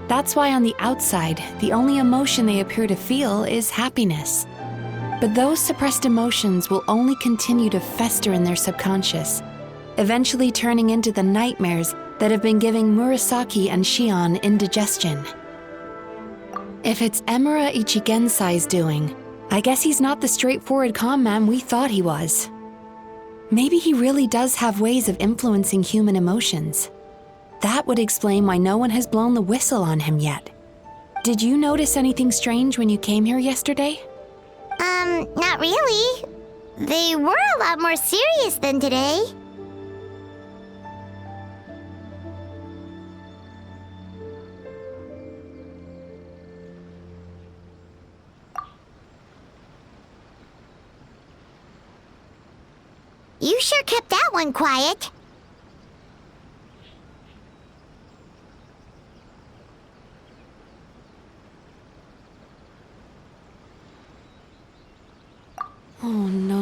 That's why on the outside, the only emotion they appear to feel is happiness. But those suppressed emotions will only continue to fester in their subconscious, eventually turning into the nightmares that have been giving Murasaki and Shion indigestion. If it's Emura Ichigensai's doing, I guess he's not the straightforward calm man we thought he was. Maybe he really does have ways of influencing human emotions. That would explain why no one has blown the whistle on him yet. Did you notice anything strange when you came here yesterday? Not really. They were a lot more serious than today. You sure kept that one quiet. Oh, no.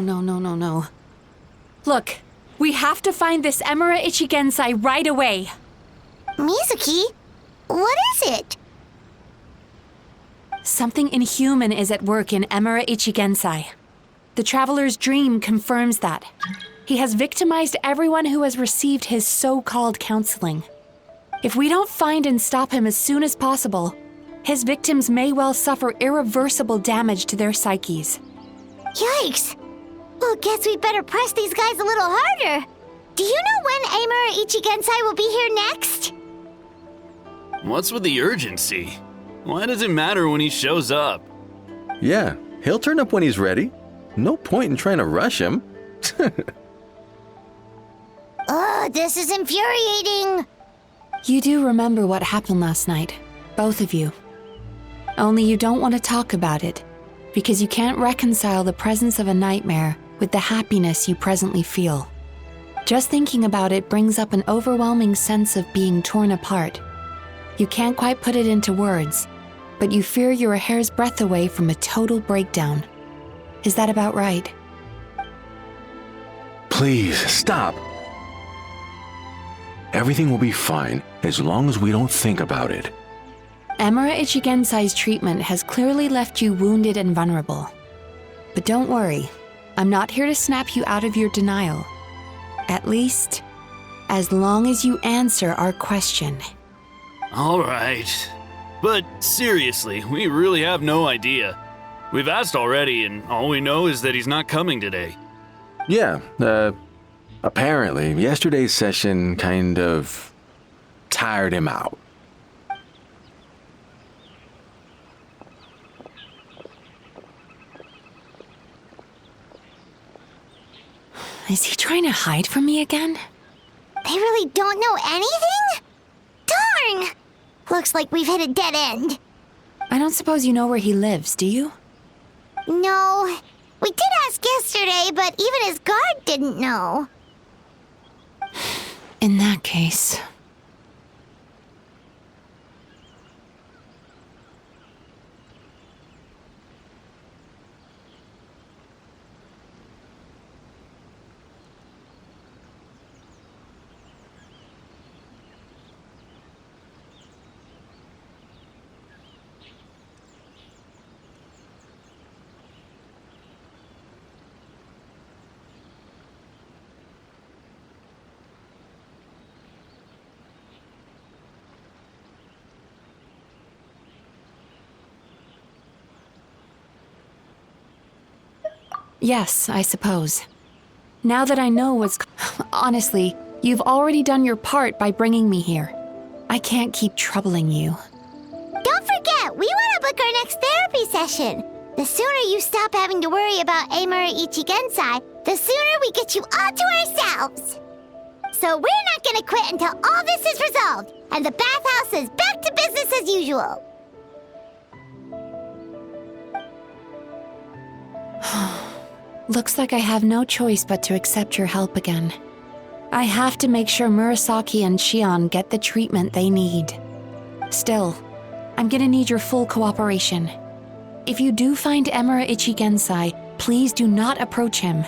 Look, we have to find this Emura Ichigensai right away. Mizuki, what is it? Something inhuman is at work in Emura Ichigensai. The Traveler's Dream confirms that. He has victimized everyone who has received his so-called counseling. If we don't find and stop him as soon as possible, his victims may well suffer irreversible damage to their psyches. Yikes! Well, guess we better press these guys a little harder. Do you know when Emura Ichigensai will be here next? What's with the urgency? Why does it matter when he shows up? Yeah, he'll turn up when he's ready. No point in trying to rush him. Ugh, this is infuriating. You do remember what happened last night, both of you. Only you don't want to talk about it, because you can't reconcile the presence of a nightmare with the happiness you presently feel. Just thinking about it brings up an overwhelming sense of being torn apart. You can't quite put it into words, but you fear you're a hair's breadth away from a total breakdown. Is that about right? Please, stop. Everything will be fine as long as we don't think about it. Emura Ichigensai's treatment has clearly left you wounded and vulnerable. But don't worry, I'm not here to snap you out of your denial. At least, as long as you answer our question. All right. But seriously, we really have no idea. We've asked already, and all we know is that he's not coming today. Yeah, apparently yesterday's session kind of tired him out. Is he trying to hide from me again? They really don't know anything? Darn! Looks like we've hit a dead end. I don't suppose you know where he lives, do you? No. We did ask yesterday, but even his guard didn't know. In that case... Yes, I suppose. Now that I know what's... Honestly, you've already done your part by bringing me here. I can't keep troubling you. Don't forget, we want to book our next therapy session. The sooner you stop having to worry about Emura Ichigensai, the sooner we get you all to ourselves. So we're not going to quit until all this is resolved, and the bathhouse is back to business as usual. Looks like I have no choice but to accept your help again. I have to make sure Murasaki and Shion get the treatment they need. Still, I'm gonna need your full cooperation. If you do find Emura Ichigensai, please do not approach him.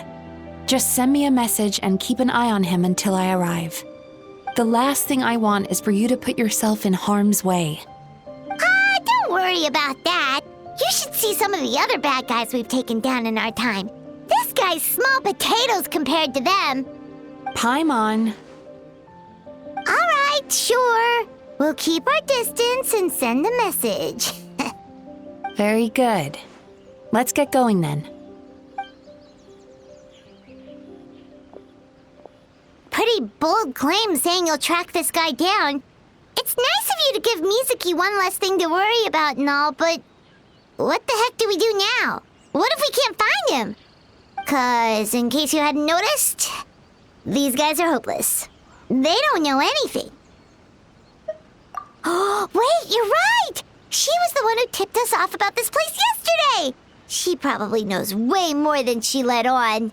Just send me a message and keep an eye on him until I arrive. The last thing I want is for you to put yourself in harm's way. worry about that. You should see some of the other bad guys we've taken down in our time. This guy's small potatoes compared to them. Paimon. All right, sure. We'll keep our distance and send a message. Very good. Let's get going then. Pretty bold claim saying you'll track this guy down. It's nice of you to give Mizuki one less thing to worry about and all, but what the heck do we do now? What if we can't find him? 'Cause, in case you hadn't noticed, these guys are hopeless. They don't know anything. Oh, wait, you're right! She was the one who tipped us off about this place yesterday! She probably knows way more than she let on.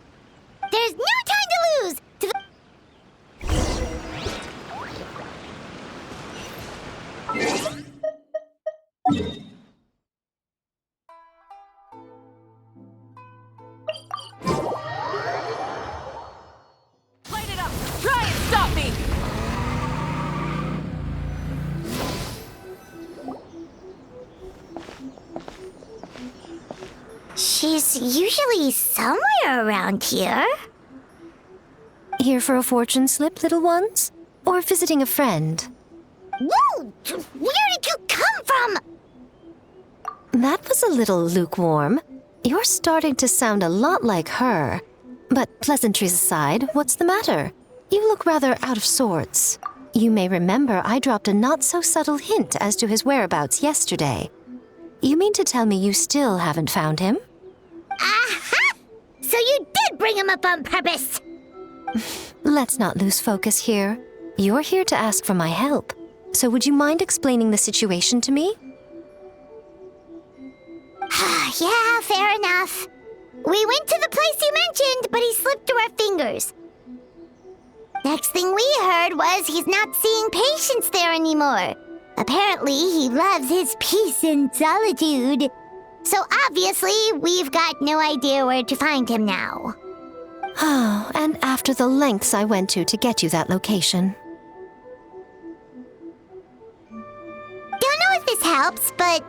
There's no time to lose! To the Light it up! Try and stop me! She's usually somewhere around here. Here for a fortune slip, little ones? Or visiting a friend? Whoa! Where did you come from? That was a little lukewarm. You're starting to sound a lot like her. But pleasantries aside, what's the matter? You look rather out of sorts. You may remember I dropped a not-so-subtle hint as to his whereabouts yesterday. You mean to tell me you still haven't found him? Aha! So you did bring him up on purpose! Let's not lose focus here. You're here to ask for my help. So would you mind explaining the situation to me? Yeah, fair enough. We went to the place you mentioned, but he slipped through our fingers. Next thing we heard was he's not seeing patients there anymore. Apparently, he loves his peace and solitude. So obviously, we've got no idea where to find him now. Oh, and after the lengths I went to get you that location. Don't know if this helps, but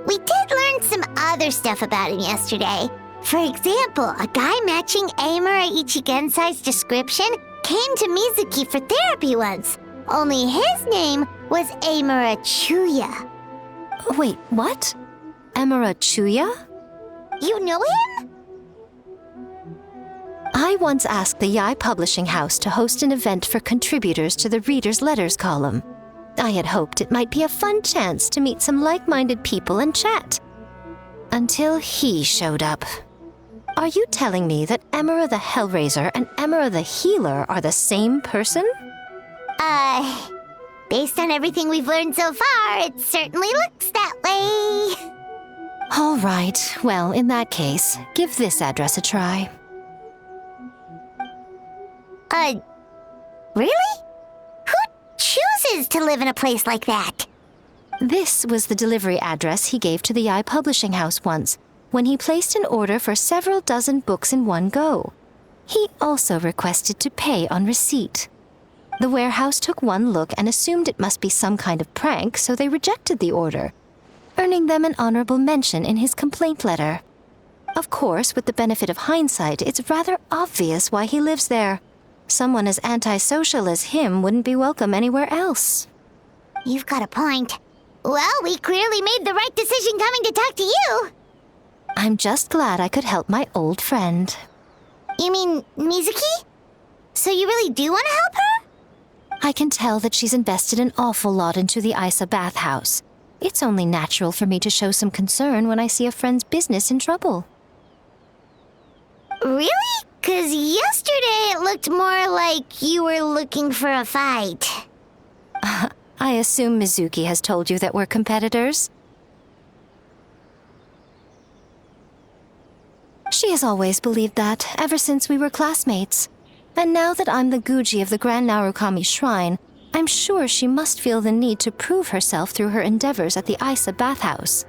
we did learn some other stuff about him yesterday. For example, a guy matching Amura Ichigensai's description came to Mizuki for therapy once. Only his name was Amura Chuya. Wait, what? Amura Chuya? You know him? I once asked the Yai Publishing House to host an event for contributors to the Reader's Letters column. I had hoped it might be a fun chance to meet some like-minded people and chat. Until he showed up. Are you telling me that Amura the Hellraiser and Amura the Healer are the same person? Based on everything we've learned so far, it certainly looks that way. All right, well, in that case, give this address a try. Really? Who chooses to live in a place like that? This was the delivery address he gave to the Yai Publishing House once, when he placed an order for several dozen books in one go. He also requested to pay on receipt. The warehouse took one look and assumed it must be some kind of prank, so they rejected the order, earning them an honorable mention in his complaint letter. Of course, with the benefit of hindsight, it's rather obvious why he lives there. Someone as antisocial as him wouldn't be welcome anywhere else. You've got a point. Well, we clearly made the right decision coming to talk to you. I'm just glad I could help my old friend. You mean Mizuki? So you really do want to help her? I can tell that she's invested an awful lot into the Isa bathhouse. It's only natural for me to show some concern when I see a friend's business in trouble. Really? 'Cause yesterday it looked more like you were looking for a fight. I assume Mizuki has told you that we're competitors? She has always believed that, ever since we were classmates. And now that I'm the Guji of the Grand Narukami Shrine, I'm sure she must feel the need to prove herself through her endeavors at the Isa bathhouse.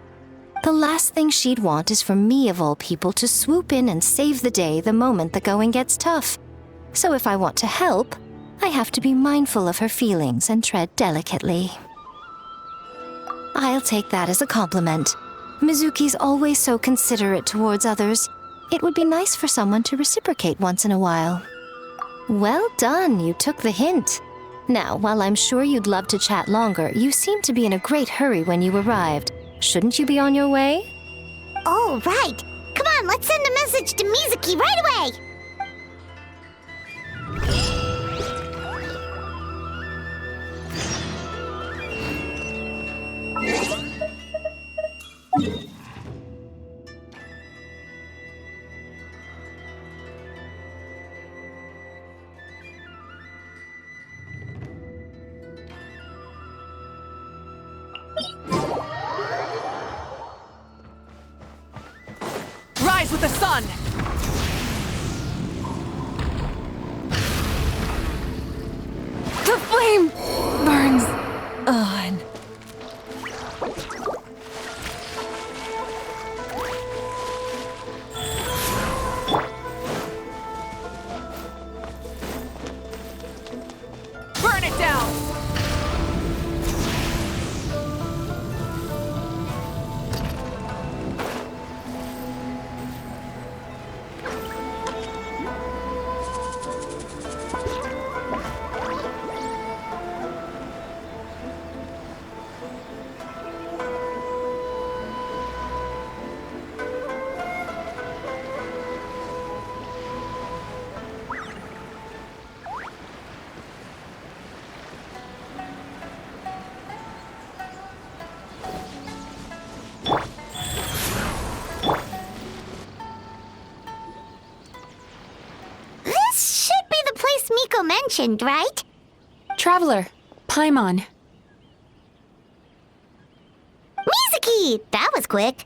The last thing she'd want is for me, of all people, to swoop in and save the day the moment the going gets tough. So if I want to help, I have to be mindful of her feelings and tread delicately. I'll take that as a compliment. Mizuki's always so considerate towards others. It would be nice for someone to reciprocate once in a while. Well done, you took the hint. Now, while I'm sure you'd love to chat longer, you seemed to be in a great hurry when you arrived. Shouldn't you be on your way? Oh, right. Come on, let's send a message to Mizuki right away. Rise with the sun! The flame burns on. Burn it down! This should be the place Miko mentioned, right? Traveler, Paimon. Mizuki! That was quick.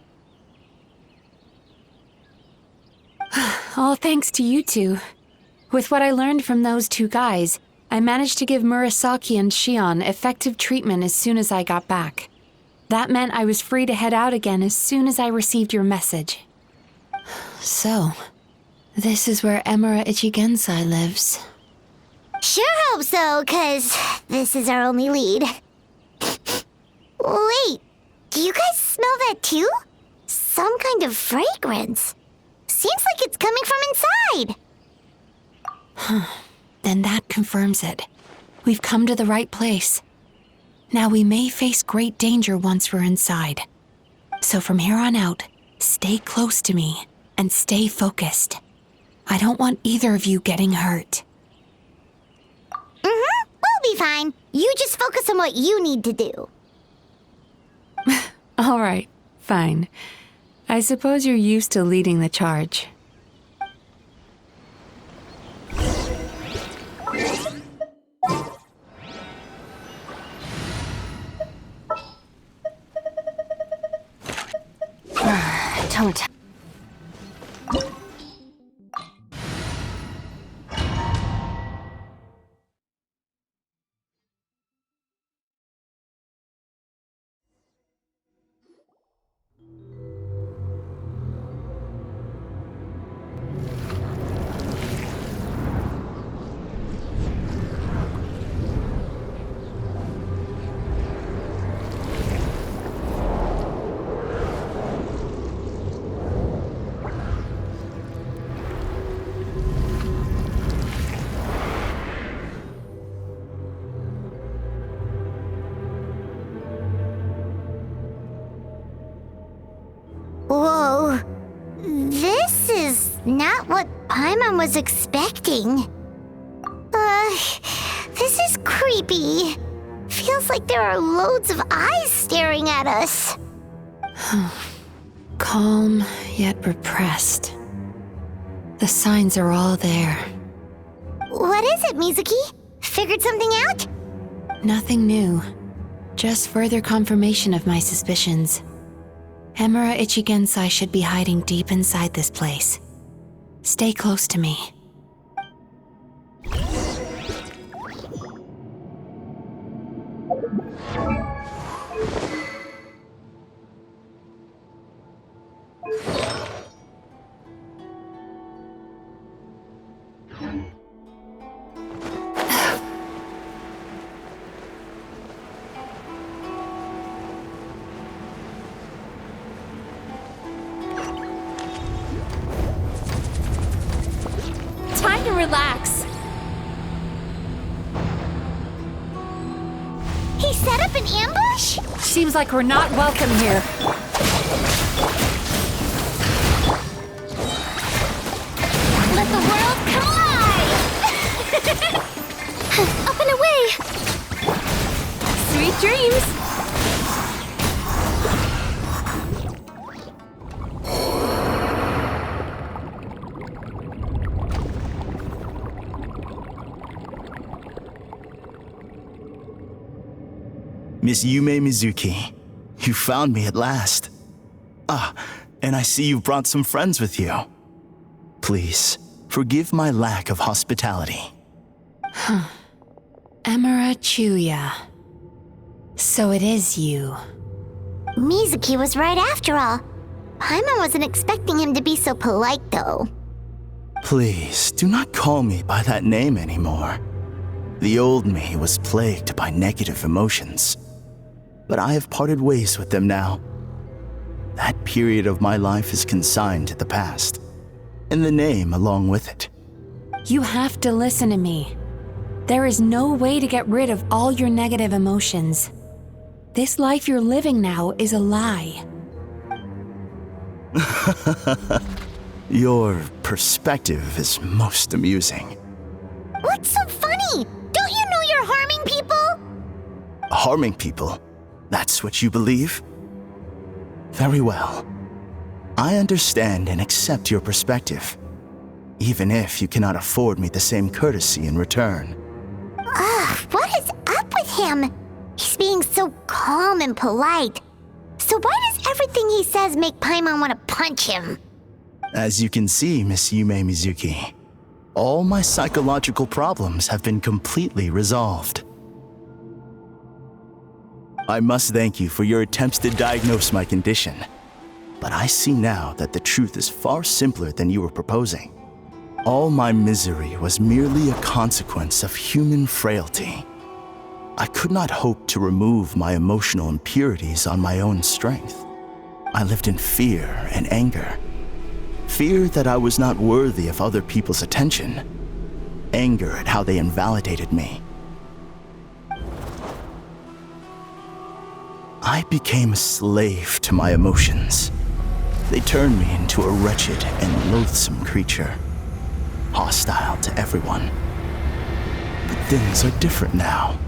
All thanks to you two. With what I learned from those two guys, I managed to give Murasaki and Shion effective treatment as soon as I got back. That meant I was free to head out again as soon as I received your message. So, this is where Emura Ichigensai lives. Sure hope so, 'cause this is our only lead. Wait, do you guys smell that too? Some kind of fragrance. Seems like it's coming from inside. Then that confirms it. We've come to the right place. Now we may face great danger once we're inside. So from here on out, stay close to me and stay focused. I don't want either of you getting hurt. We'll be fine. You just focus on what you need to do. All right, fine. I suppose you're used to leading the charge. Don't. Whoa. This is not what Paimon was expecting. This is creepy. Feels like there are loads of eyes staring at us. Calm, yet repressed. The signs are all there. What is it, Mizuki? Figured something out? Nothing new. Just further confirmation of my suspicions. Emura Ichigensai should be hiding deep inside this place. Stay close to me. relax. He set up an ambush? Seems like we're not welcome here. Let the world collide! Up and away! Sweet dreams. Miss Yume Mizuki, you found me at last. Ah, and I see you've brought some friends with you. Please, forgive my lack of hospitality. Emira Chuya. So it is you. Mizuki was right after all. Paimon wasn't expecting him to be so polite, though. Please, do not call me by that name anymore. The old me was plagued by negative emotions, but I have parted ways with them now. That period of my life is consigned to the past, and the name along with it. You have to listen to me. There is no way to get rid of all your negative emotions. This life you're living now is a lie. Your perspective is most amusing. What's so funny? Don't you know you're harming people? Harming people? That's what you believe? Very well. I understand and accept your perspective, even if you cannot afford me the same courtesy in return. What is up with him? He's being so calm and polite. So why does everything he says make Paimon want to punch him? As you can see, Miss Yume Mizuki, all my psychological problems have been completely resolved. I must thank you for your attempts to diagnose my condition, but I see now that the truth is far simpler than you were proposing. All my misery was merely a consequence of human frailty. I could not hope to remove my emotional impurities on my own strength. I lived in fear and anger. Fear that I was not worthy of other people's attention. Anger at how they invalidated me. I became a slave to my emotions. They turned me into a wretched and loathsome creature, hostile to everyone. But things are different now.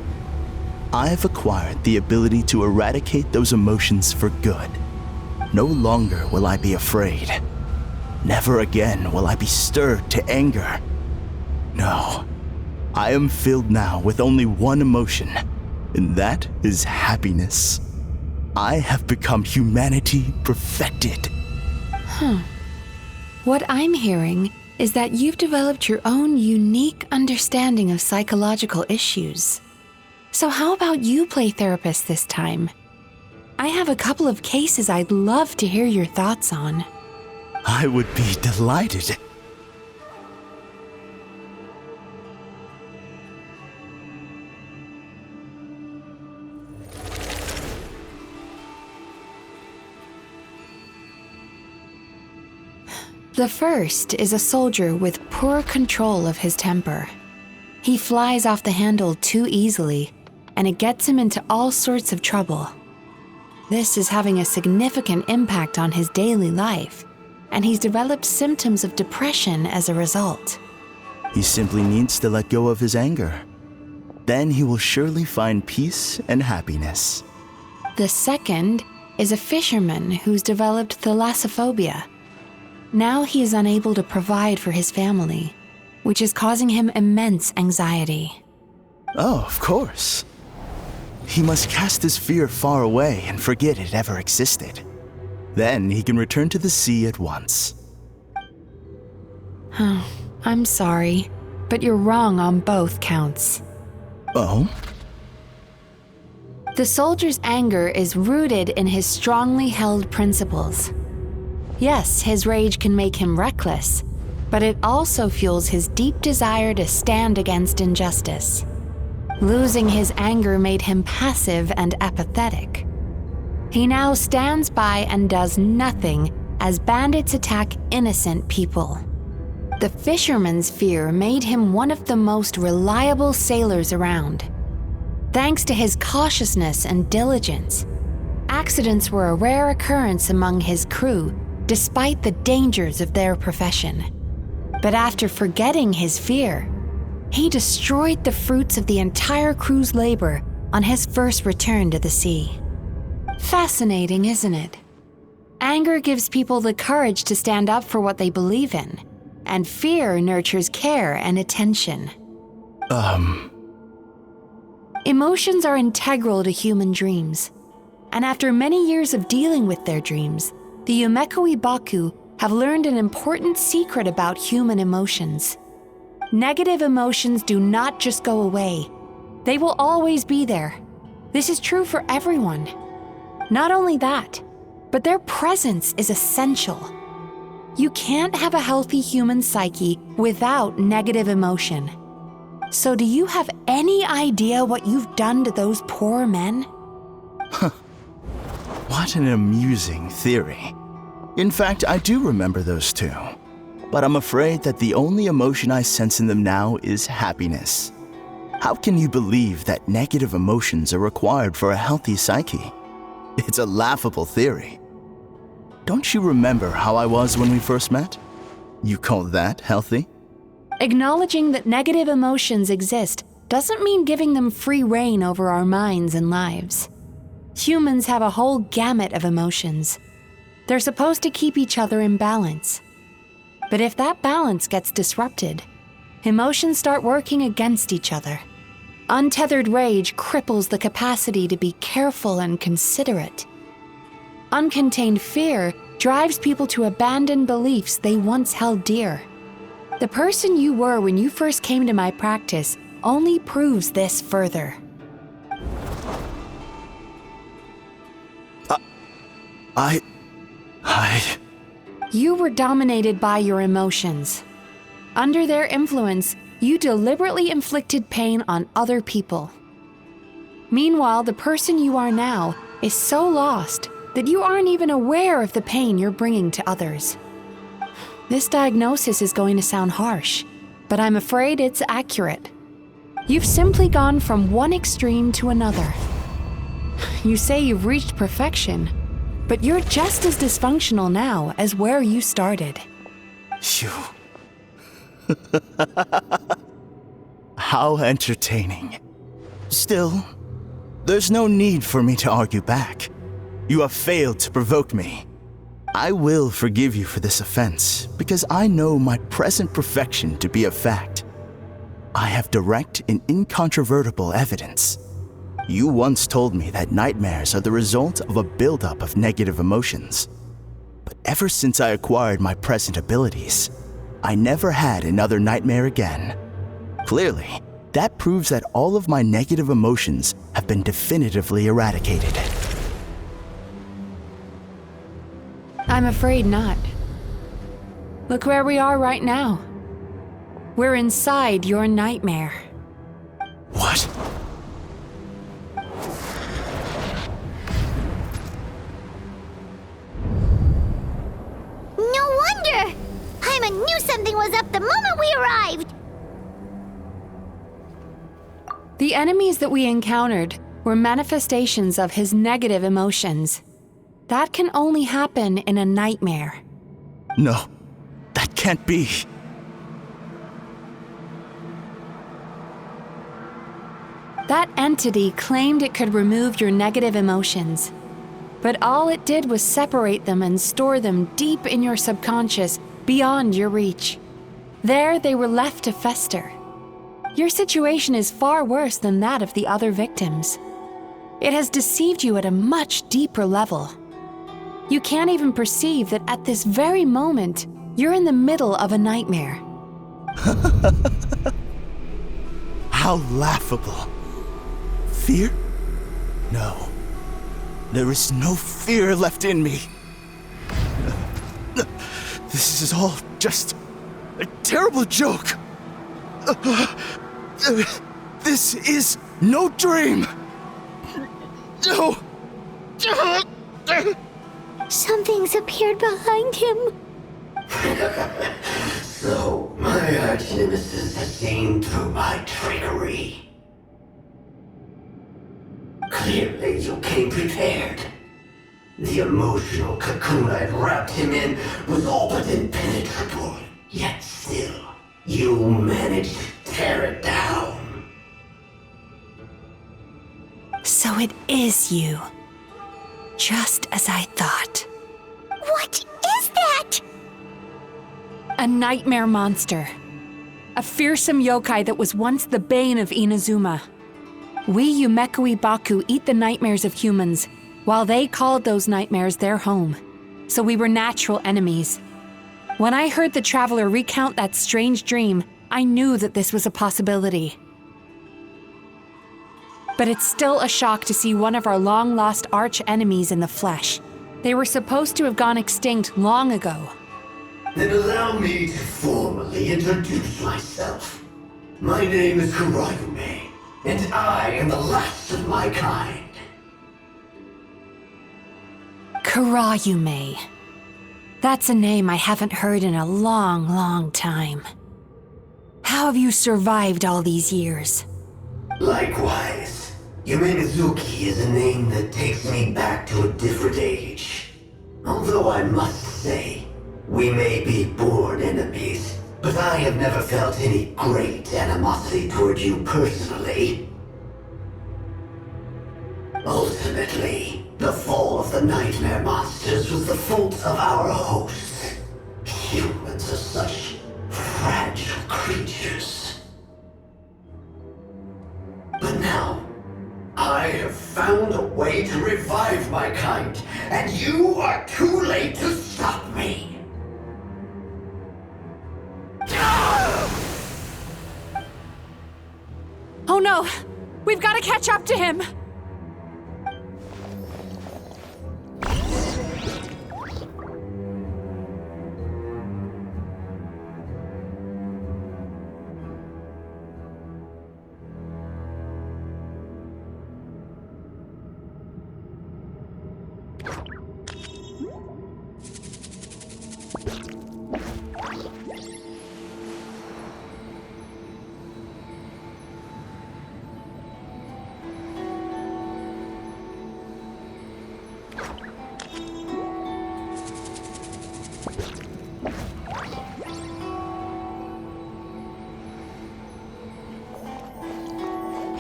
I have acquired the ability to eradicate those emotions for good. No longer will I be afraid. Never again will I be stirred to anger. No, I am filled now with only one emotion, and that is happiness. I have become humanity perfected. What I'm hearing is that you've developed your own unique understanding of psychological issues. So how about you play therapist this time? I have a couple of cases I'd love to hear your thoughts on. I would be delighted. The first is a soldier with poor control of his temper. He flies off the handle too easily, and it gets him into all sorts of trouble. This is having a significant impact on his daily life, and he's developed symptoms of depression as a result. He simply needs to let go of his anger. Then he will surely find peace and happiness. The second is a fisherman who's developed thalassophobia. Now he is unable to provide for his family, which is causing him immense anxiety. Oh, of course. He must cast his fear far away and forget it ever existed. Then he can return to the sea at once. I'm sorry, but you're wrong on both counts. Oh? The soldier's anger is rooted in his strongly held principles. Yes, his rage can make him reckless, but it also fuels his deep desire to stand against injustice. Losing his anger made him passive and apathetic. He now stands by and does nothing as bandits attack innocent people. The fisherman's fear made him one of the most reliable sailors around. Thanks to his cautiousness and diligence, accidents were a rare occurrence among his crew, despite the dangers of their profession. But after forgetting his fear, he destroyed the fruits of the entire crew's labor on his first return to the sea. Fascinating, isn't it? Anger gives people the courage to stand up for what they believe in, and fear nurtures care and attention. Emotions are integral to human dreams, and after many years of dealing with their dreams, the Yumeko Ibaku have learned an important secret about human emotions. Negative emotions do not just go away. They will always be there. This is true for everyone. Not only that, but their presence is essential. You can't have a healthy human psyche without negative emotion. So do you have any idea what you've done to those poor men? What an amusing theory. In fact, I do remember those two. But I'm afraid that the only emotion I sense in them now is happiness. How can you believe that negative emotions are required for a healthy psyche? It's a laughable theory. Don't you remember how I was when we first met? You call that healthy? Acknowledging that negative emotions exist doesn't mean giving them free rein over our minds and lives. Humans have a whole gamut of emotions. They're supposed to keep each other in balance. But if that balance gets disrupted, emotions start working against each other. Untethered rage cripples the capacity to be careful and considerate. Uncontained fear drives people to abandon beliefs they once held dear. The person you were when you first came to my practice only proves this further. You were dominated by your emotions. Under their influence, you deliberately inflicted pain on other people. Meanwhile, the person you are now is so lost that you aren't even aware of the pain you're bringing to others. This diagnosis is going to sound harsh, but I'm afraid it's accurate. You've simply gone from one extreme to another. You say you've reached perfection, but you're just as dysfunctional now as where you started. Phew. How entertaining. Still, there's no need for me to argue back. You have failed to provoke me. I will forgive you for this offense because I know my present perfection to be a fact. I have direct and incontrovertible evidence. You once told me that nightmares are the result of a buildup of negative emotions. But ever since I acquired my present abilities, I never had another nightmare again. Clearly, that proves that all of my negative emotions have been definitively eradicated. I'm afraid not. Look where we are right now. We're inside your nightmare. What? No wonder! Paimon knew something was up the moment we arrived! The enemies that we encountered were manifestations of his negative emotions. That can only happen in a nightmare. No, that can't be. That entity claimed it could remove your negative emotions, but all it did was separate them and store them deep in your subconscious, beyond your reach. There they were left to fester. Your situation is far worse than that of the other victims. It has deceived you at a much deeper level. You can't even perceive that at this very moment, you're in the middle of a nightmare. How laughable. Fear? No. There is no fear left in me. This is all just a terrible joke. This is no dream. No. Something's appeared behind him. So, my arch-nemesis has seen through my trickery. Clearly, you came prepared. The emotional cocoon I'd wrapped him in was all but impenetrable. Yet still, you managed to tear it down. So it is you. Just as I thought. What is that? A nightmare monster. A fearsome yokai that was once the bane of Inazuma. We Yumekui Baku eat the nightmares of humans, while they called those nightmares their home. So we were natural enemies. When I heard the traveler recount that strange dream, I knew that this was a possibility. But it's still a shock to see one of our long-lost arch-enemies in the flesh. They were supposed to have gone extinct long ago. Then allow me to formally introduce myself. My name is Kurayume, and I am the last of my kind. Kurayume. That's a name I haven't heard in a long, long time. How have you survived all these years? Likewise, Yumenazuki is a name that takes me back to a different age. Although I must say, we may be born enemies, but I have never felt any great animosity toward you personally. Ultimately, the fall of the nightmare monsters was the fault of our hosts. Humans are such fragile creatures. But now, I have found a way to revive my kind, and you are too late to stop me. Oh no! We've got to catch up to him!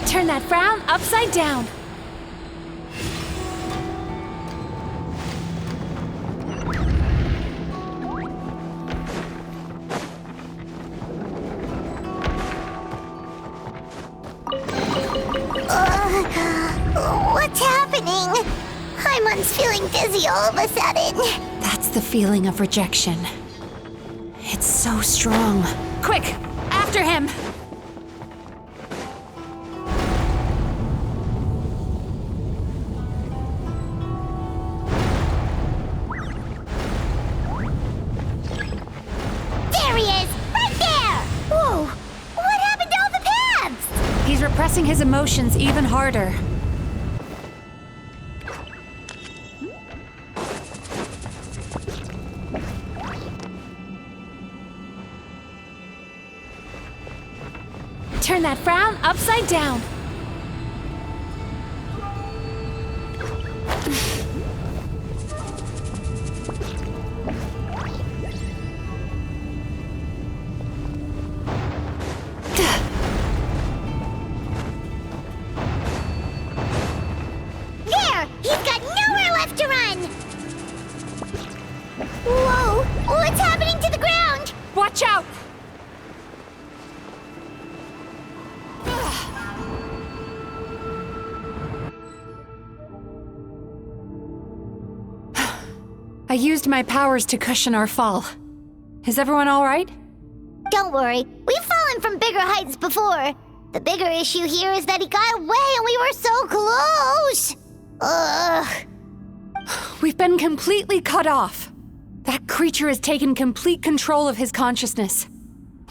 Turn that frown upside down. What's happening? Hymon's feeling dizzy all of a sudden. That's the feeling of rejection. It's so strong. Quick! After him! There he is! Right there! Whoa! What happened to all the paths? He's repressing his emotions even harder. Turn that frown upside down. There! He's got nowhere left to run! Whoa! What's happening to the ground? Watch out! I used my powers to cushion our fall. Is everyone all right? Don't worry, we've fallen from bigger heights before. The bigger issue here is that he got away and we were so close! Ugh. We've been completely cut off. That creature has taken complete control of his consciousness.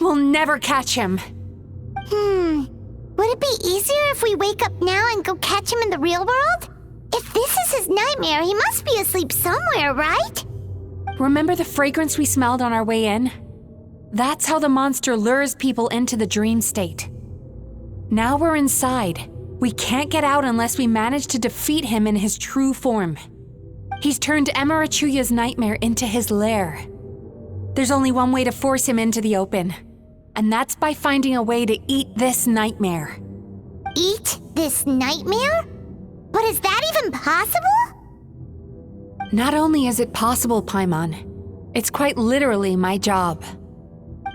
We'll never catch him. Would it be easier if we wake up now and go catch him in the real world? If this is his nightmare, he must be asleep somewhere, right? remember the fragrance we smelled on our way in? That's how the monster lures people into the dream state. Now we're inside. We can't get out unless we manage to defeat him in his true form. He's turned Emarachuya's nightmare into his lair. There's only one way to force him into the open, and that's by finding a way to eat this nightmare. Eat this nightmare? But is that even possible? Not only is it possible, Paimon, it's quite literally my job.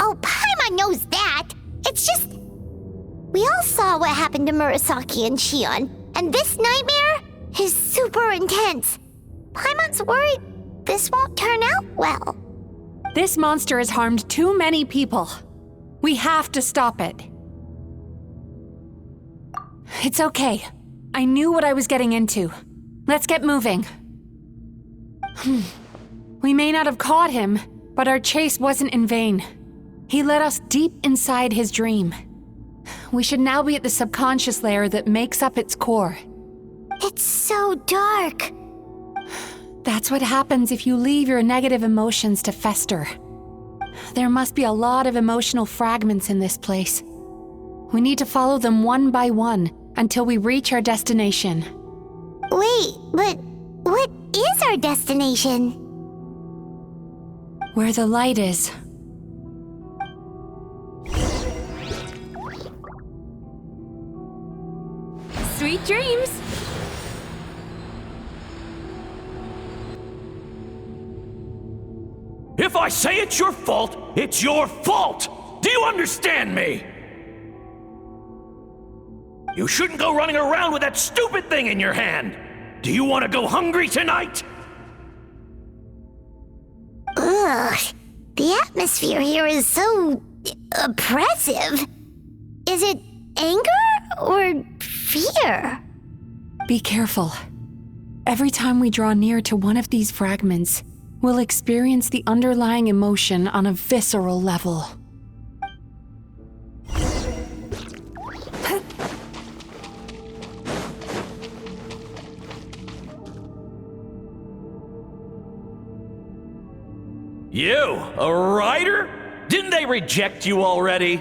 Oh, Paimon knows that. It's just... We all saw what happened to Murasaki and Shion, and this nightmare is super intense. Paimon's worried this won't turn out well. This monster has harmed too many people. We have to stop it. It's okay. I knew what I was getting into. Let's get moving. We may not have caught him, but our chase wasn't in vain. He led us deep inside his dream. We should now be at the subconscious layer that makes up its core. It's so dark. That's what happens if you leave your negative emotions to fester. There must be a lot of emotional fragments in this place. We need to follow them one by one until we reach our destination. Wait, but what is our destination? Where the light is. Sweet dreams! If I say it's your fault, it's your fault! Do you understand me? You shouldn't go running around with that stupid thing in your hand! Do you want to go hungry tonight? Ugh, the atmosphere here is so oppressive. Is it anger or fear? Be careful. Every time we draw near to one of these fragments, we'll experience the underlying emotion on a visceral level. You, a writer? Didn't they reject you already?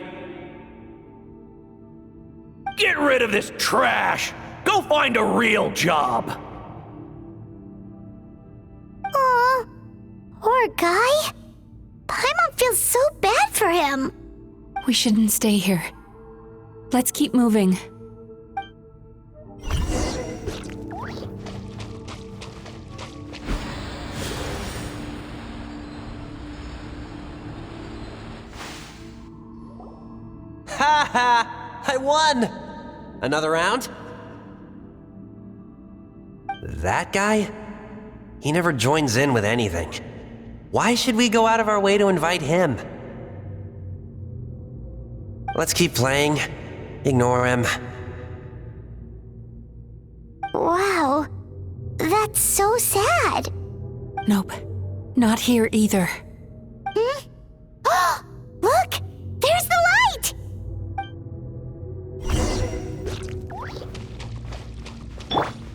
Get rid of this trash! Go find a real job! Aw, poor guy. Paimon feels so bad for him. We shouldn't stay here. Let's keep moving. Ha ha! I won! Another round? That guy? He never joins in with anything. Why should we go out of our way to invite him? Let's keep playing. Ignore him. Wow, that's so sad. Nope. Not here either. Look, there's the light!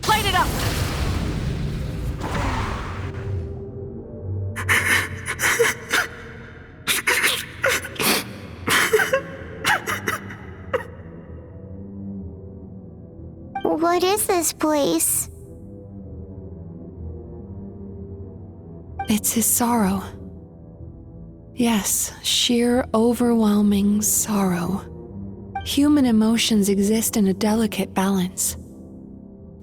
Light it up! What is this place? It's his sorrow. Yes, sheer overwhelming sorrow. Human emotions exist in a delicate balance.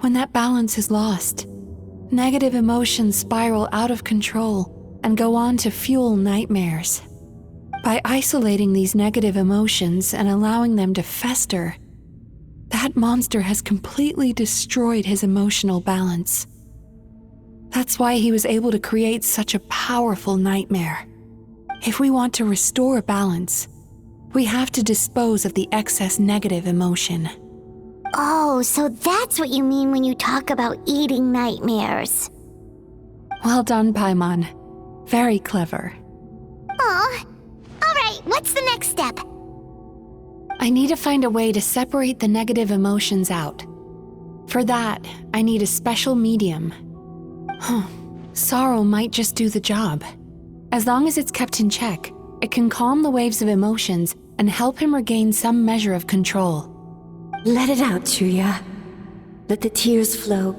When that balance is lost, negative emotions spiral out of control and go on to fuel nightmares. By isolating these negative emotions and allowing them to fester, that monster has completely destroyed his emotional balance. That's why he was able to create such a powerful nightmare. If we want to restore balance, we have to dispose of the excess negative emotion. Oh, so that's what you mean when you talk about eating nightmares. Well done, Paimon. Very clever. Aw. Alright, what's the next step? I need to find a way to separate the negative emotions out. For that, I need a special medium. Sorrow might just do the job. As long as it's kept in check, it can calm the waves of emotions and help him regain some measure of control. Let it out, Chuya. Let the tears flow.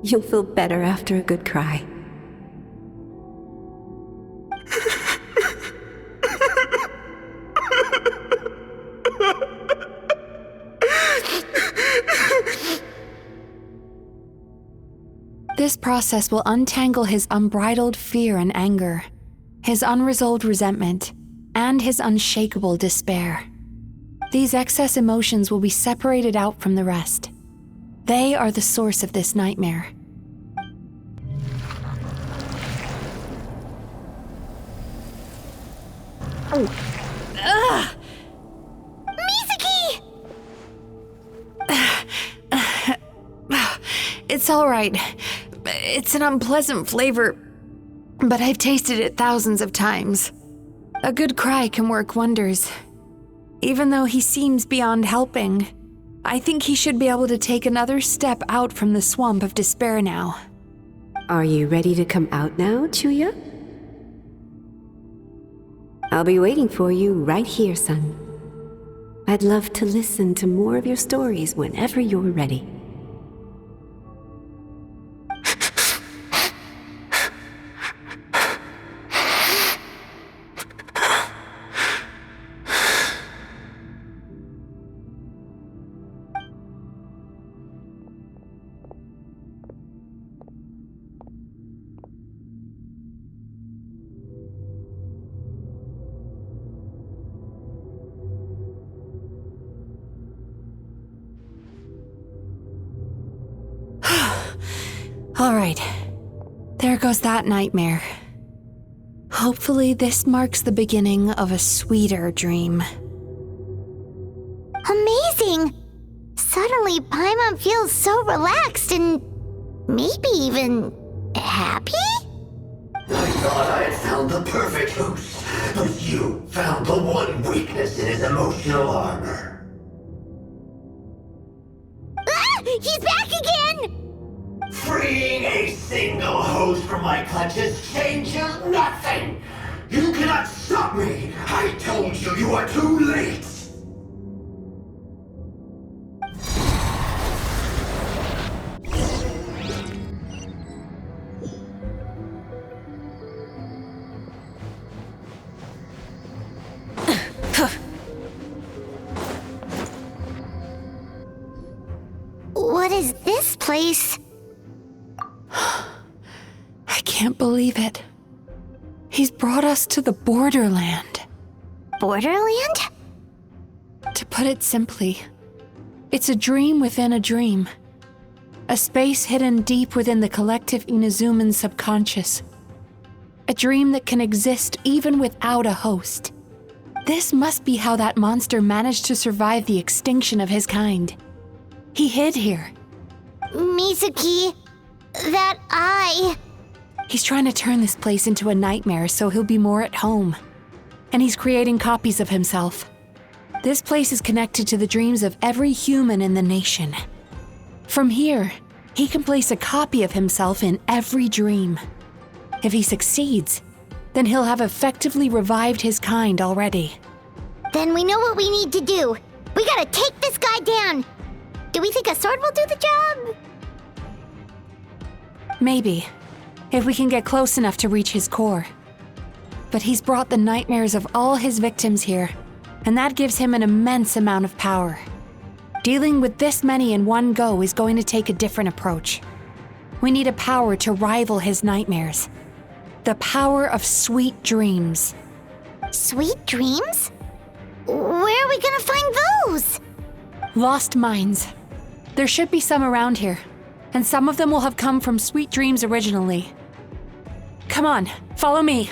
You'll feel better after a good cry. This process will untangle his unbridled fear and anger, his unresolved resentment, and his unshakable despair. These excess emotions will be separated out from the rest. They are the source of this nightmare. Mizuki! It's all right. It's an unpleasant flavor, but I've tasted it thousands of times. A good cry can work wonders. Even though he seems beyond helping, I think he should be able to take another step out from the swamp of despair now. Are you ready to come out now, Chuya? I'll be waiting for you right here, son. I'd love to listen to more of your stories whenever you're ready. All right, there goes that nightmare. Hopefully this marks the beginning of a sweeter dream. Amazing! Suddenly, Paimon feels so relaxed and maybe even happy? I thought I had found the perfect host, but you found the one weakness in his emotional armor. Ah! He's back again! Freeing a single host from my clutches changes nothing! You cannot stop me! I told you you are too late! What is this place? I can't believe it. He's brought us to the borderland. Borderland? To put it simply, it's a dream within a dream. A space hidden deep within the collective Inazuman subconscious. A dream that can exist even without a host. This must be how that monster managed to survive the extinction of his kind. He hid here. Mizuki, that eye. He's trying to turn this place into a nightmare so he'll be more at home. And he's creating copies of himself. This place is connected to the dreams of every human in the nation. From here, he can place a copy of himself in every dream. If he succeeds, then he'll have effectively revived his kind already. Then we know what we need to do. We gotta take this guy down. Do we think a sword will do the job? Maybe, if we can get close enough to reach his core. But he's brought the nightmares of all his victims here, and that gives him an immense amount of power. Dealing with this many in one go is going to take a different approach. We need a power to rival his nightmares. The power of sweet dreams. Sweet dreams? Where are we gonna find those? Lost minds. There should be some around here, and some of them will have come from sweet dreams originally. Come on, follow me.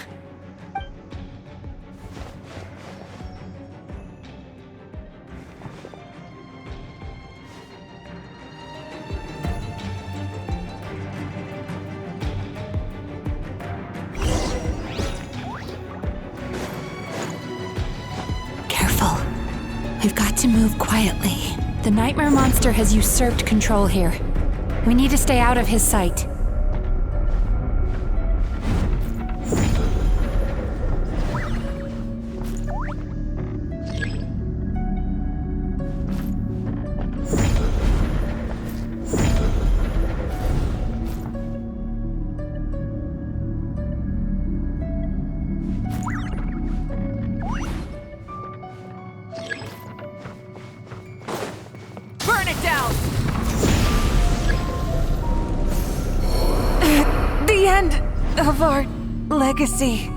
Careful. We've got to move quietly. The nightmare monster has usurped control here. We need to stay out of his sight. end of our legacy.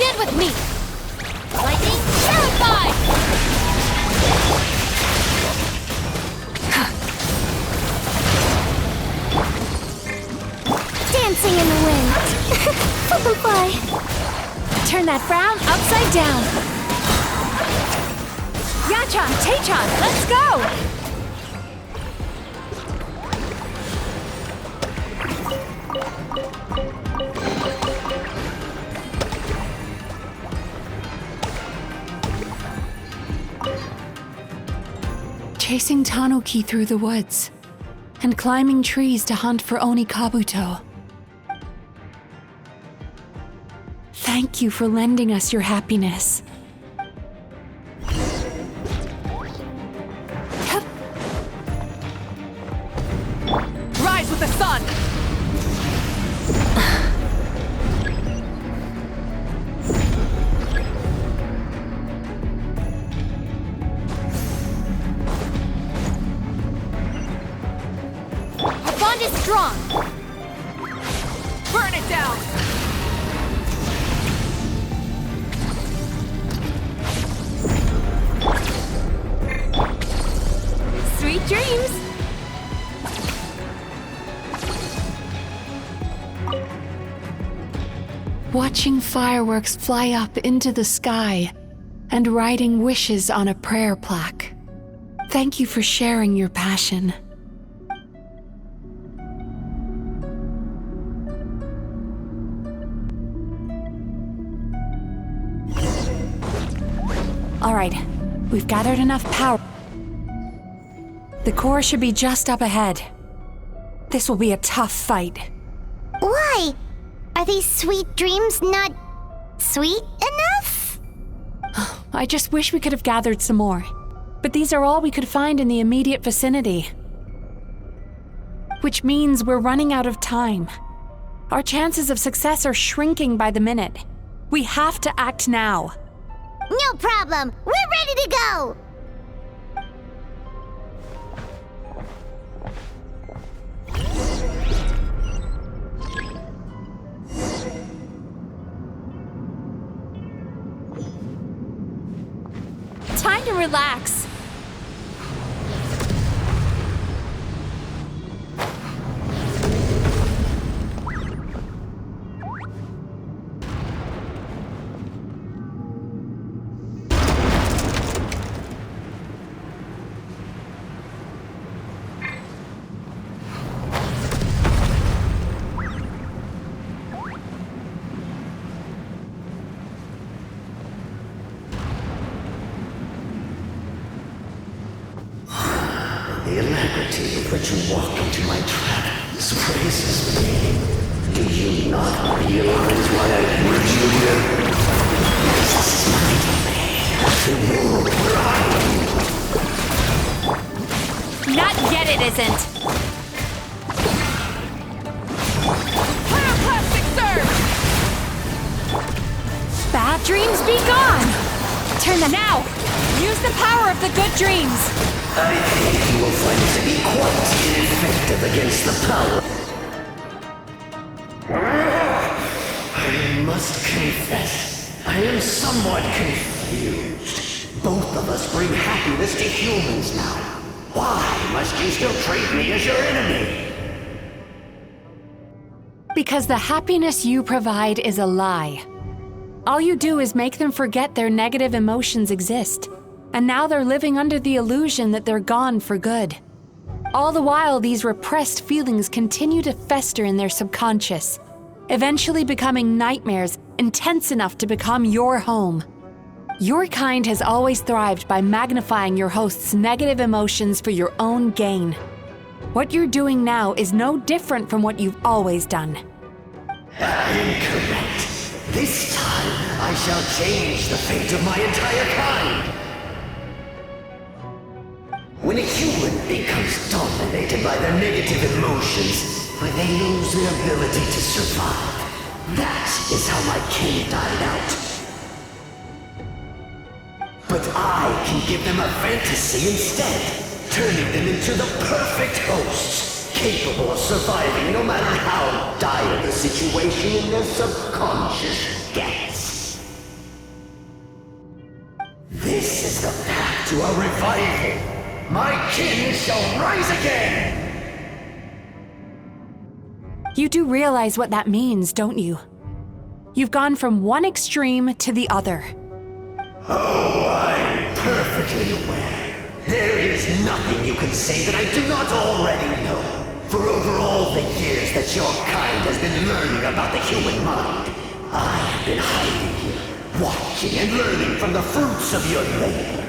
Stand with me! Lightning, terrified! Dancing in the wind. Butterfly. Turn that frown upside down. Yachan, Taechan, let's go! Chasing Tanuki through the woods, and climbing trees to hunt for Oni Kabuto. Thank you for lending us your happiness. Rise with the sun! Our bond is strong! Burn it down! Sweet dreams! Watching fireworks fly up into the sky and writing wishes on a prayer plaque. Thank you for sharing your passion. All right, we've gathered enough power. The core should be just up ahead. This will be a tough fight. Why? Are these sweet dreams not sweet enough? I just wish we could have gathered some more. But these are all we could find in the immediate vicinity. Which means we're running out of time. Our chances of success are shrinking by the minute. We have to act now. No problem! We're ready to go! Time to relax. The alacrity with which you walk into my trap surprises me. Do you not realize why I brought you here? This is my domain. The world where I Not yet, it isn't. Plastic serve! Bad dreams be gone! Turn them now! Use the power of the good dreams! I think you will find it to be quite ineffective against the power. I must confess, I am somewhat confused. Both of us bring happiness to humans now. Why must you still treat me as your enemy? Because the happiness you provide is a lie. All you do is make them forget their negative emotions exist. And now they're living under the illusion that they're gone for good. All the while, these repressed feelings continue to fester in their subconscious, eventually becoming nightmares intense enough to become your home. Your kind has always thrived by magnifying your host's negative emotions for your own gain. What you're doing now is no different from what you've always done. Incorrect. This time, I shall change the fate of my entire kind. When a human becomes dominated by their negative emotions, they lose their ability to survive. That is how my kin died out. But I can give them a fantasy instead, turning them into the perfect hosts, capable of surviving no matter how dire the situation in their subconscious gets. This is the path to a revival. My kin shall rise again! You do realize what that means, don't you? You've gone from one extreme to the other. Oh, I'm perfectly aware. There is nothing you can say that I do not already know. For over all the years that your kind has been learning about the human mind, I have been hiding here, watching and learning from the fruits of your labor.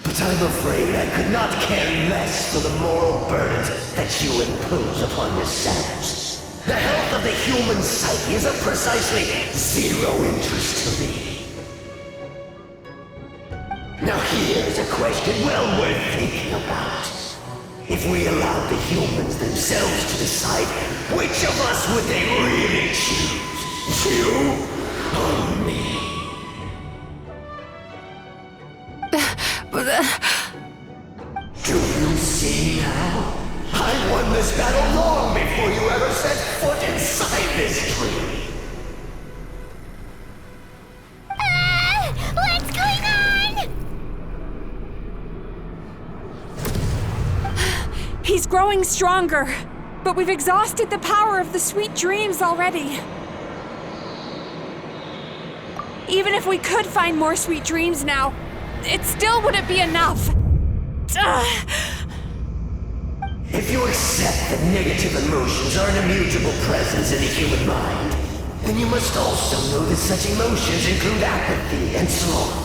But I'm afraid I could not care less for the moral burdens that you impose upon yourselves. The health of the human psyche is of precisely zero interest to me. Now here's a question well worth thinking about. If we allowed the humans themselves to decide, which of us would they really choose? You or me? Do you see now? I won this battle long before you ever set foot inside this tree. What's going on? He's growing stronger, but we've exhausted the power of the sweet dreams already. Even if we could find more sweet dreams now, it still wouldn't be enough. If you accept that negative emotions are an immutable presence in the human mind, then you must also know that such emotions include apathy and sloth.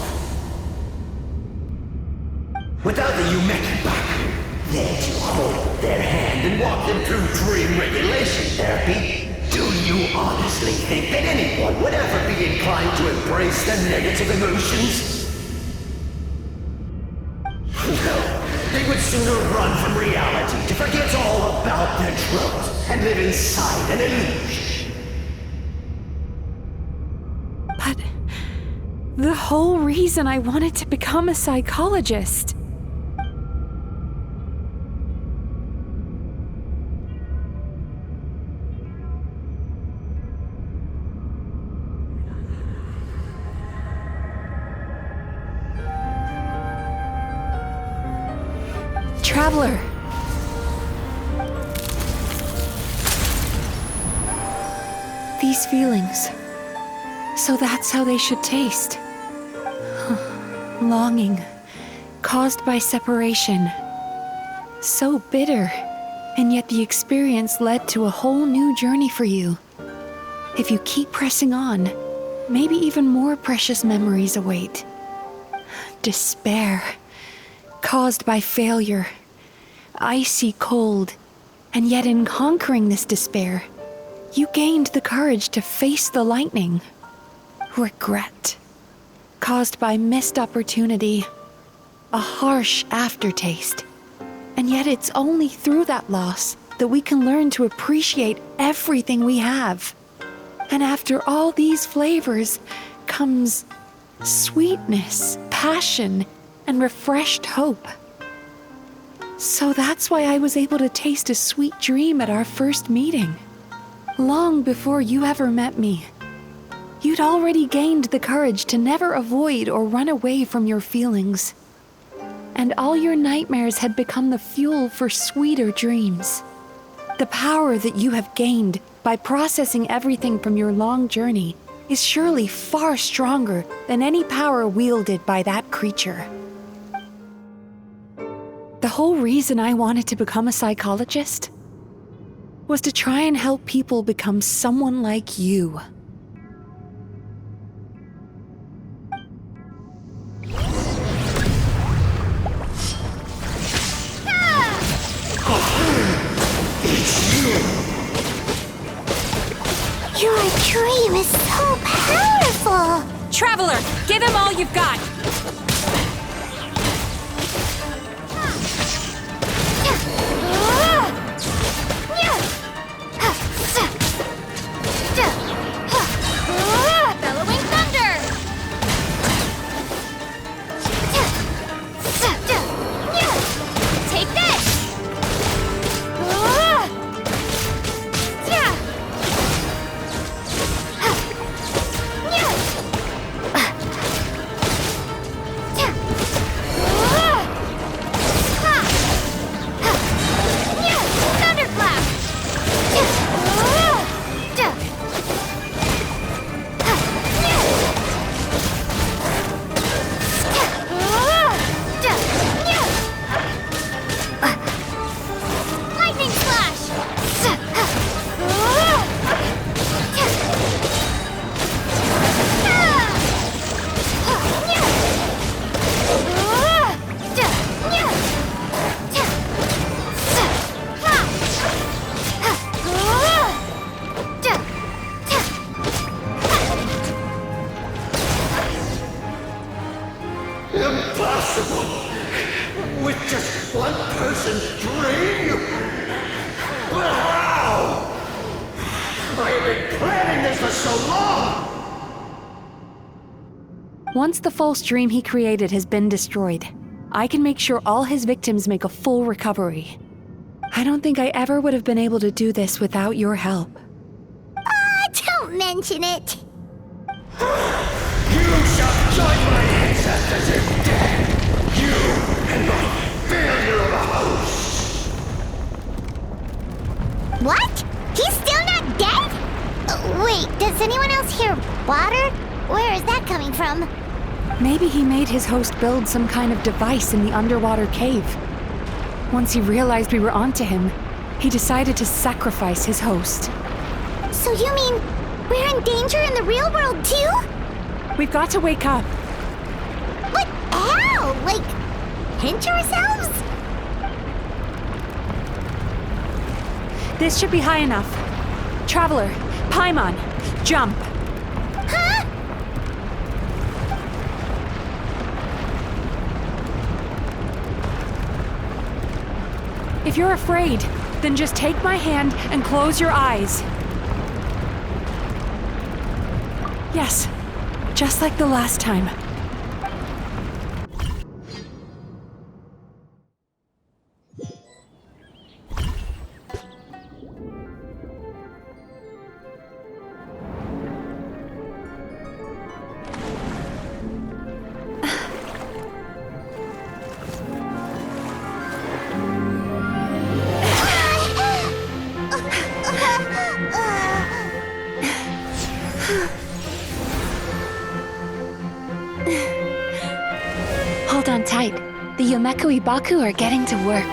Without the Yumekibaku there to hold their hand and walk them through dream regulation therapy, do you honestly think that anyone would ever be inclined to embrace their negative emotions? No, they would sooner run from reality to forget all about their troubles and live inside an illusion. But the whole reason I wanted to become a psychologist. Traveler. These feelings. So that's how they should taste. Longing, caused by separation. So bitter, and yet the experience led to a whole new journey for you. If you keep pressing on, maybe even more precious memories await. Despair, caused by failure. Icy cold, and yet in conquering this despair, you gained the courage to face the lightning. Regret, caused by missed opportunity, a harsh aftertaste. And yet it's only through that loss that we can learn to appreciate everything we have. And after all these flavors, comes sweetness, passion, and refreshed hope. So that's why I was able to taste a sweet dream at our first meeting. Long before you ever met me, you'd already gained the courage to never avoid or run away from your feelings. And all your nightmares had become the fuel for sweeter dreams. The power that you have gained by processing everything from your long journey is surely far stronger than any power wielded by that creature. The whole reason I wanted to become a psychologist was to try and help people become someone like you. Your dream is so powerful! Traveler, give him all you've got! Bellowing thunder! Take this! Impossible! With just one person's dream? But how? I have been planning this for so long! Once the false dream he created has been destroyed, I can make sure all his victims make a full recovery. I don't think I ever would have been able to do this without your help. Don't mention it! You shall join my ancestors in death! You and my failure of a host! What? He's still not dead? Wait, does anyone else hear water? Where is that coming from? Maybe he made his host build some kind of device in the underwater cave. Once he realized we were onto him, he decided to sacrifice his host. So you mean we're in danger in the real world too? We've got to wake up. But how? Like, pinch ourselves? This should be high enough. Traveler, Paimon, jump. Huh? If you're afraid, then just take my hand and close your eyes. Yes, just like the last time. Hold on tight. The Yomeku Ibaku are getting to work.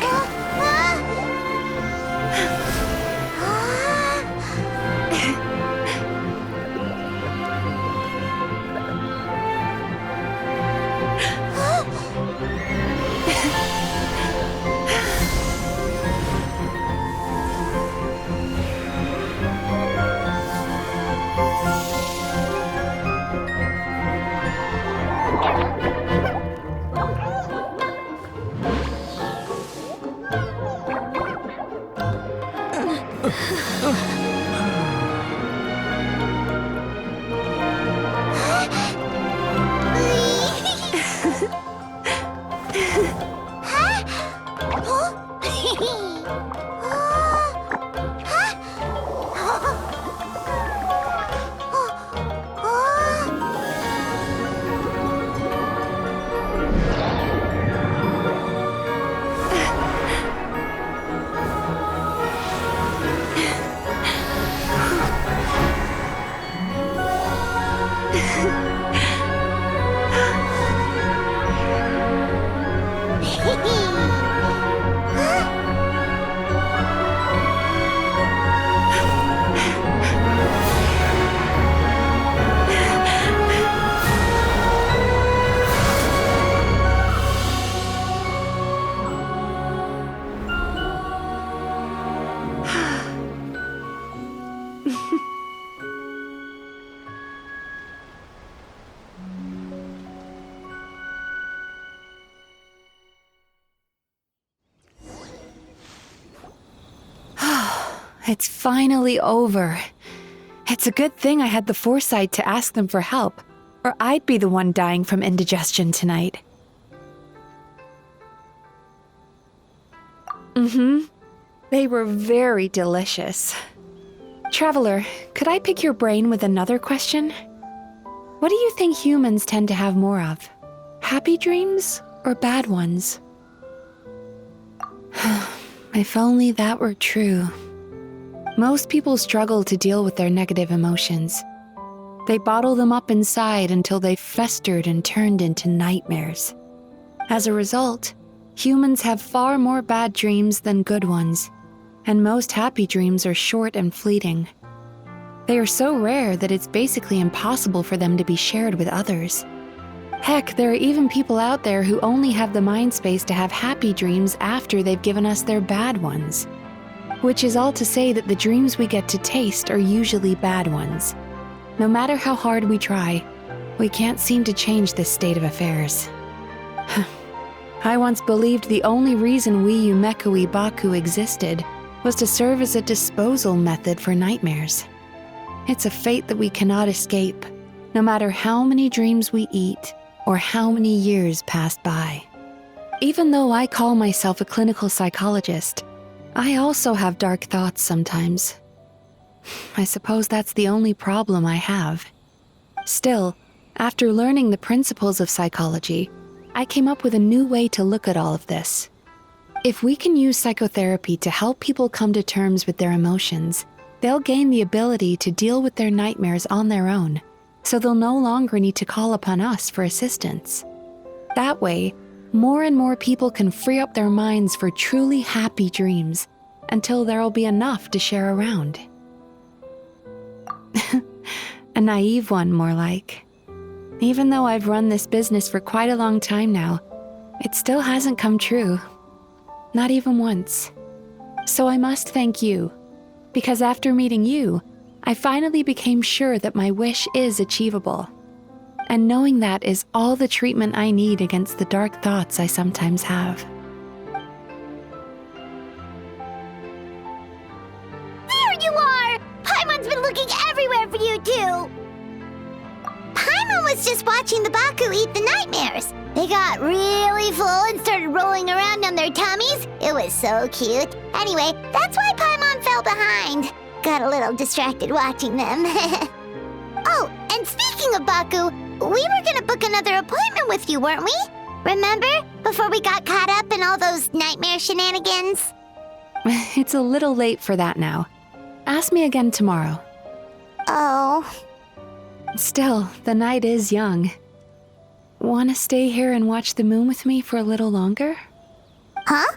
It's finally over. It's a good thing I had the foresight to ask them for help, or I'd be the one dying from indigestion tonight. They were very delicious. Traveler, could I pick your brain with another question? What do you think humans tend to have more of? Happy dreams or bad ones? If only that were true. Most people struggle to deal with their negative emotions. They bottle them up inside until they've festered and turned into nightmares. As a result, humans have far more bad dreams than good ones, and most happy dreams are short and fleeting. They are so rare that it's basically impossible for them to be shared with others. Heck, there are even people out there who only have the mind space to have happy dreams after they've given us their bad ones. Which is all to say that the dreams we get to taste are usually bad ones. No matter how hard we try, we can't seem to change this state of affairs. I once believed the only reason we Yumekoi Baku existed was to serve as a disposal method for nightmares. It's a fate that we cannot escape, no matter how many dreams we eat or how many years pass by. Even though I call myself a clinical psychologist, I also have dark thoughts sometimes. I suppose that's the only problem I have. Still, after learning the principles of psychology, I came up with a new way to look at all of this. If we can use psychotherapy to help people come to terms with their emotions, they'll gain the ability to deal with their nightmares on their own, so they'll no longer need to call upon us for assistance. That way, more and more people can free up their minds for truly happy dreams until there'll be enough to share around. A naive one, more like. Even though I've run this business for quite a long time now, it still hasn't come true. Not even once. So I must thank you, because after meeting you, I finally became sure that my wish is achievable. And knowing that is all the treatment I need against the dark thoughts I sometimes have. There you are! Paimon's been looking everywhere for you, too! Paimon was just watching the Baku eat the nightmares. They got really full and started rolling around on their tummies. It was so cute. Anyway, that's why Paimon fell behind. Got a little distracted watching them. Oh, and speaking of Baku, we were gonna book another appointment with you, weren't we? Remember? Before we got caught up in all those nightmare shenanigans? It's a little late for that now. Ask me again tomorrow. Oh. Still, the night is young. Want to stay here and watch the moon with me for a little longer? Huh?